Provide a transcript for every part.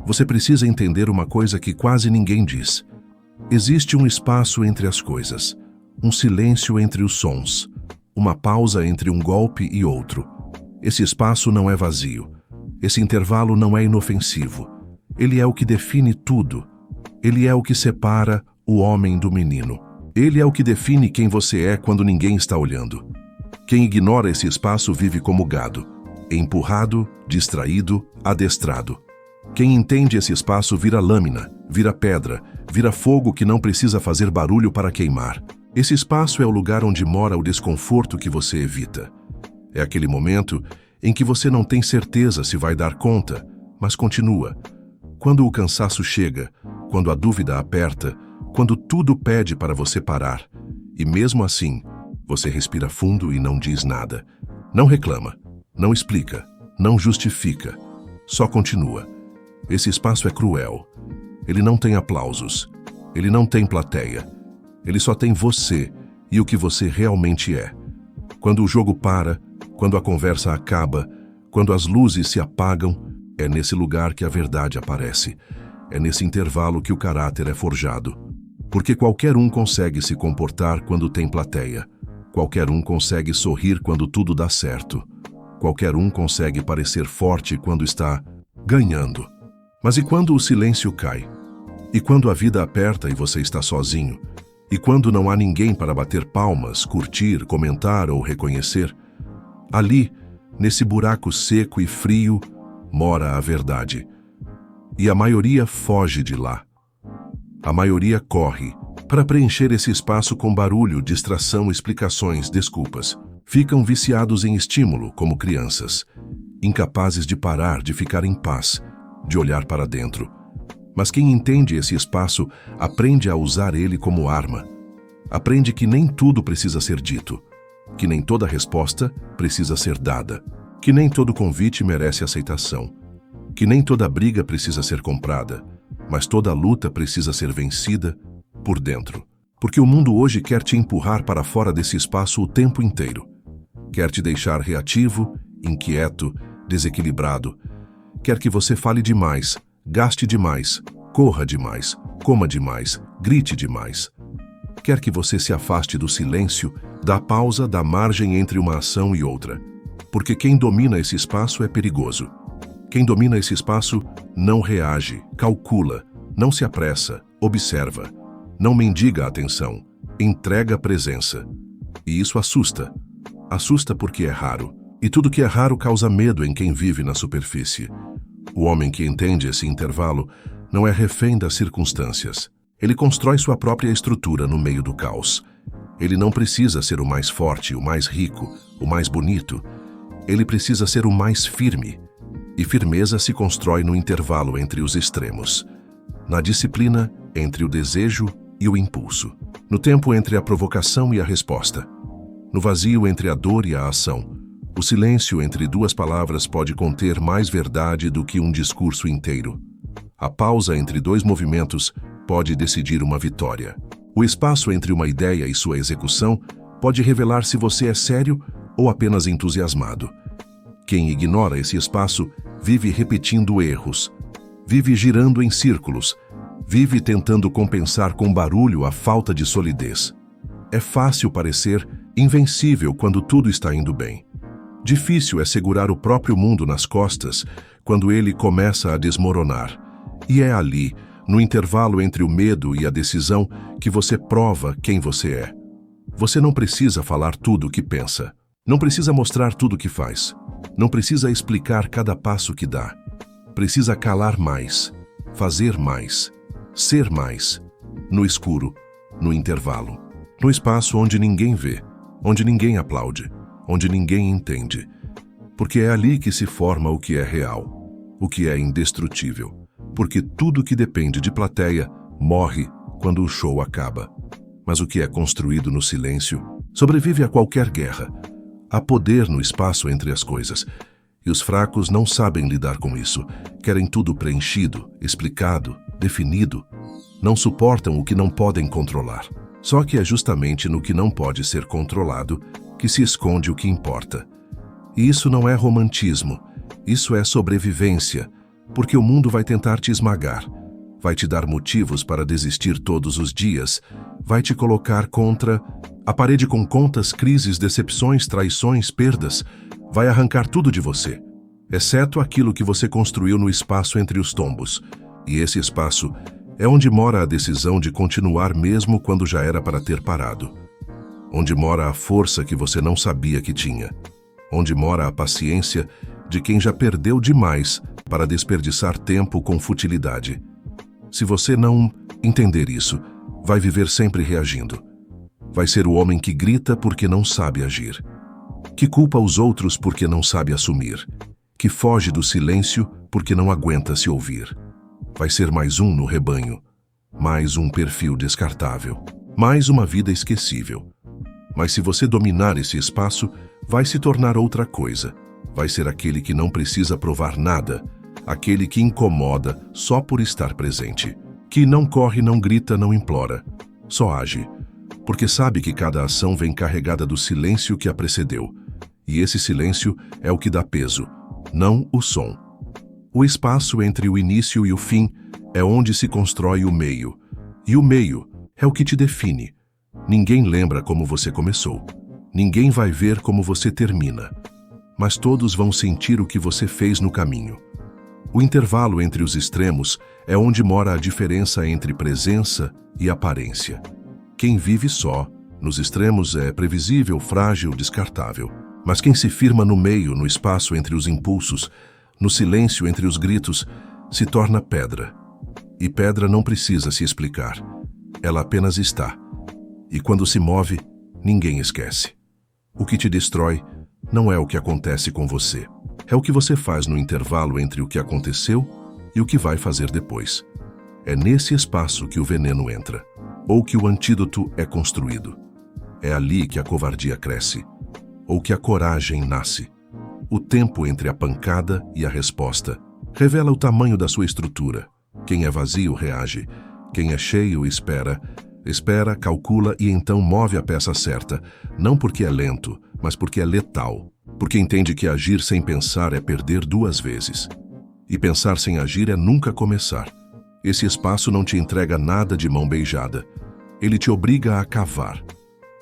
você precisa entender uma coisa que quase ninguém diz. Existe um espaço entre as coisas, um silêncio entre os sons, uma pausa entre um golpe e outro. Esse espaço não é vazio. Esse intervalo não é inofensivo. Ele é o que define tudo. Ele é o que separa o homem do menino. Ele é o que define quem você é quando ninguém está olhando. Quem ignora esse espaço vive como gado, empurrado, distraído, adestrado. Quem entende esse espaço vira lâmina, vira pedra, vira fogo que não precisa fazer barulho para queimar. Esse espaço é o lugar onde mora o desconforto que você evita. É aquele momento em que você não tem certeza se vai dar conta, mas continua. Quando o cansaço chega, quando a dúvida aperta, quando tudo pede para você parar. E mesmo assim, você respira fundo e não diz nada. Não reclama, não explica, não justifica. Só continua. Esse espaço é cruel. Ele não tem aplausos. Ele não tem plateia. Ele só tem você e o que você realmente é. Quando o jogo para, quando a conversa acaba, quando as luzes se apagam, é nesse lugar que a verdade aparece. É nesse intervalo que o caráter é forjado. Porque qualquer um consegue se comportar quando tem plateia. Qualquer um consegue sorrir quando tudo dá certo. Qualquer um consegue parecer forte quando está ganhando. Mas e quando o silêncio cai? E quando a vida aperta e você está sozinho? E quando não há ninguém para bater palmas, curtir, comentar ou reconhecer? Ali, nesse buraco seco e frio, mora a verdade. E a maioria foge de lá. A maioria corre para preencher esse espaço com barulho, distração, explicações, desculpas. Ficam viciados em estímulo, como crianças, incapazes de parar, de ficar em paz, de olhar para dentro. Mas quem entende esse espaço aprende a usar ele como arma. Aprende que nem tudo precisa ser dito, que nem toda resposta precisa ser dada, que nem todo convite merece aceitação, que nem toda briga precisa ser comprada, mas toda luta precisa ser vencida por dentro. Porque o mundo hoje quer te empurrar para fora desse espaço o tempo inteiro. Quer te deixar reativo, inquieto, desequilibrado. Quer que você fale demais, gaste demais, corra demais, coma demais, grite demais. Quer que você se afaste do silêncio, da pausa, da margem entre uma ação e outra. Porque quem domina esse espaço é perigoso. Quem domina esse espaço não reage, calcula, não se apressa, observa, não mendiga a atenção, entrega a presença. E isso assusta. Assusta porque é raro. E tudo que é raro causa medo em quem vive na superfície. O homem que entende esse intervalo não é refém das circunstâncias. Ele constrói sua própria estrutura no meio do caos. Ele não precisa ser o mais forte, o mais rico, o mais bonito. Ele precisa ser o mais firme. E firmeza se constrói no intervalo entre os extremos. Na disciplina, entre o desejo e o impulso. No tempo entre a provocação e a resposta. No vazio entre a dor e a ação. O silêncio entre duas palavras pode conter mais verdade do que um discurso inteiro. A pausa entre dois movimentos pode decidir uma vitória. O espaço entre uma ideia e sua execução pode revelar se você é sério ou apenas entusiasmado. Quem ignora esse espaço vive repetindo erros, vive girando em círculos, vive tentando compensar com barulho a falta de solidez. É fácil parecer invencível quando tudo está indo bem. Difícil é segurar o próprio mundo nas costas quando ele começa a desmoronar. E é ali, no intervalo entre o medo e a decisão, que você prova quem você é. Você não precisa falar tudo o que pensa. Não precisa mostrar tudo o que faz. Não precisa explicar cada passo que dá. Precisa calar mais, fazer mais, ser mais. No escuro, no intervalo. No espaço onde ninguém vê, onde ninguém aplaude, onde ninguém entende. Porque é ali que se forma o que é real, o que é indestrutível. Porque tudo que depende de plateia morre quando o show acaba. Mas o que é construído no silêncio sobrevive a qualquer guerra. Há poder no espaço entre as coisas. E os fracos não sabem lidar com isso. Querem tudo preenchido, explicado, definido. Não suportam o que não podem controlar. Só que é justamente no que não pode ser controlado que se esconde o que importa. E isso não é romantismo, isso é sobrevivência, Porque o mundo vai tentar te esmagar, vai te dar motivos para desistir todos os dias, vai te colocar contra a parede com contas, crises, decepções, traições, perdas, vai arrancar tudo de você, exceto aquilo que você construiu no espaço entre os tombos. E esse espaço é onde mora a decisão de continuar mesmo quando já era para ter parado. Onde mora a força que você não sabia que tinha. Onde mora a paciência de quem já perdeu demais para desperdiçar tempo com futilidade. Se você não entender isso, vai viver sempre reagindo. Vai ser o homem que grita porque não sabe agir, que culpa os outros porque não sabe assumir, que foge do silêncio porque não aguenta se ouvir. Vai ser mais um no rebanho, mais um perfil descartável, mais uma vida esquecível. Mas se você dominar esse espaço, vai se tornar outra coisa. Vai ser aquele que não precisa provar nada, aquele que incomoda só por estar presente, que não corre, não grita, não implora, só age, porque sabe que cada ação vem carregada do silêncio que a precedeu, e esse silêncio é o que dá peso, não o som. O espaço entre o início e o fim é onde se constrói o meio, e o meio é o que te define. Ninguém lembra como você começou, ninguém vai ver como você termina, mas todos vão sentir o que você fez no caminho. O intervalo entre os extremos é onde mora a diferença entre presença e aparência. Quem vive só, nos extremos, é previsível, frágil, descartável. Mas quem se firma no meio, no espaço entre os impulsos, no silêncio entre os gritos, se torna pedra. E pedra não precisa se explicar. Ela apenas está. E quando se move, ninguém esquece. O que te destrói não é o que acontece com você. É o que você faz no intervalo entre o que aconteceu e o que vai fazer depois. É nesse espaço que o veneno entra, ou que o antídoto é construído. É ali que a covardia cresce, ou que a coragem nasce. O tempo entre a pancada e a resposta revela o tamanho da sua estrutura. Quem é vazio reage, quem é cheio espera, calcula e então move a peça certa, não porque é lento, mas porque é letal, porque entende que agir sem pensar é perder duas vezes. E pensar sem agir é nunca começar. Esse espaço não te entrega nada de mão beijada. Ele te obriga a cavar,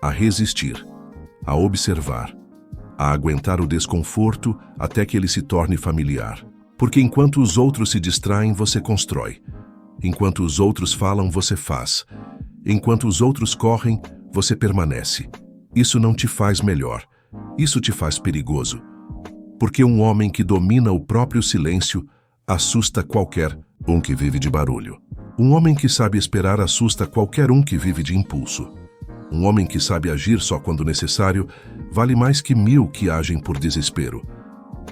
a resistir, a observar, a aguentar o desconforto até que ele se torne familiar. Porque enquanto os outros se distraem, você constrói. Enquanto os outros falam, você faz. Enquanto os outros correm, você permanece. Isso não te faz melhor. Isso te faz perigoso. Porque um homem que domina o próprio silêncio assusta qualquer um que vive de barulho. Um homem que sabe esperar assusta qualquer um que vive de impulso. Um homem que sabe agir só quando necessário vale mais que 1000 que agem por desespero.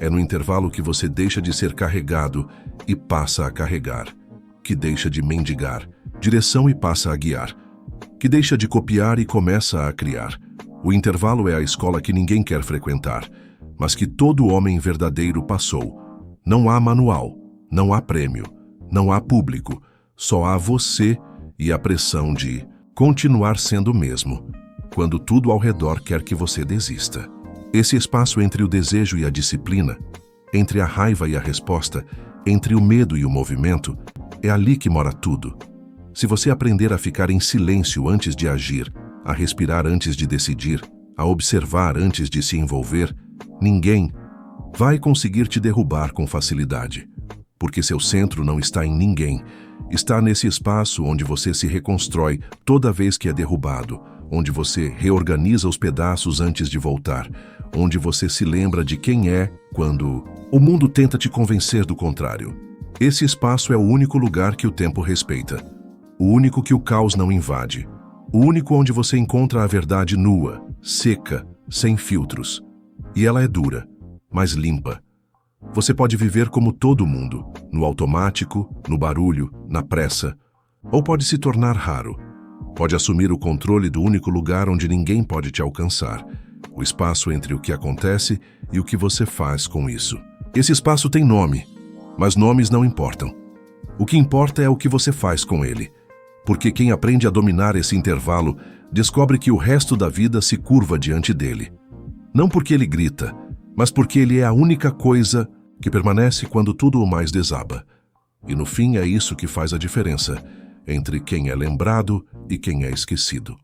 É no intervalo que você deixa de ser carregado e passa a carregar, que deixa de mendigar direção e passa a guiar, que deixa de copiar e começa a criar. O intervalo é a escola que ninguém quer frequentar, mas que todo homem verdadeiro passou. Não há manual, não há prêmio, não há público, só há você e a pressão de continuar sendo o mesmo, quando tudo ao redor quer que você desista. Esse espaço entre o desejo e a disciplina, entre a raiva e a resposta, entre o medo e o movimento, é ali que mora tudo. Se você aprender a ficar em silêncio antes de agir, a respirar antes de decidir, a observar antes de se envolver, ninguém vai conseguir te derrubar com facilidade. Porque seu centro não está em ninguém, está nesse espaço onde você se reconstrói toda vez que é derrubado, onde você reorganiza os pedaços antes de voltar, onde você se lembra de quem é quando o mundo tenta te convencer do contrário. Esse espaço é o único lugar que o tempo respeita, o único que o caos não invade, o único onde você encontra a verdade nua, seca, sem filtros. E ela é dura, mas limpa. Você pode viver como todo mundo, no automático, no barulho, na pressa, ou pode se tornar raro. Pode assumir o controle do único lugar onde ninguém pode te alcançar, o espaço entre o que acontece e o que você faz com isso. Esse espaço tem nome, mas nomes não importam. O que importa é o que você faz com ele, porque quem aprende a dominar esse intervalo descobre que o resto da vida se curva diante dele. Não porque ele grita, mas porque ele é a única coisa que permanece quando tudo o mais desaba. E no fim é isso que faz a diferença entre quem é lembrado e quem é esquecido.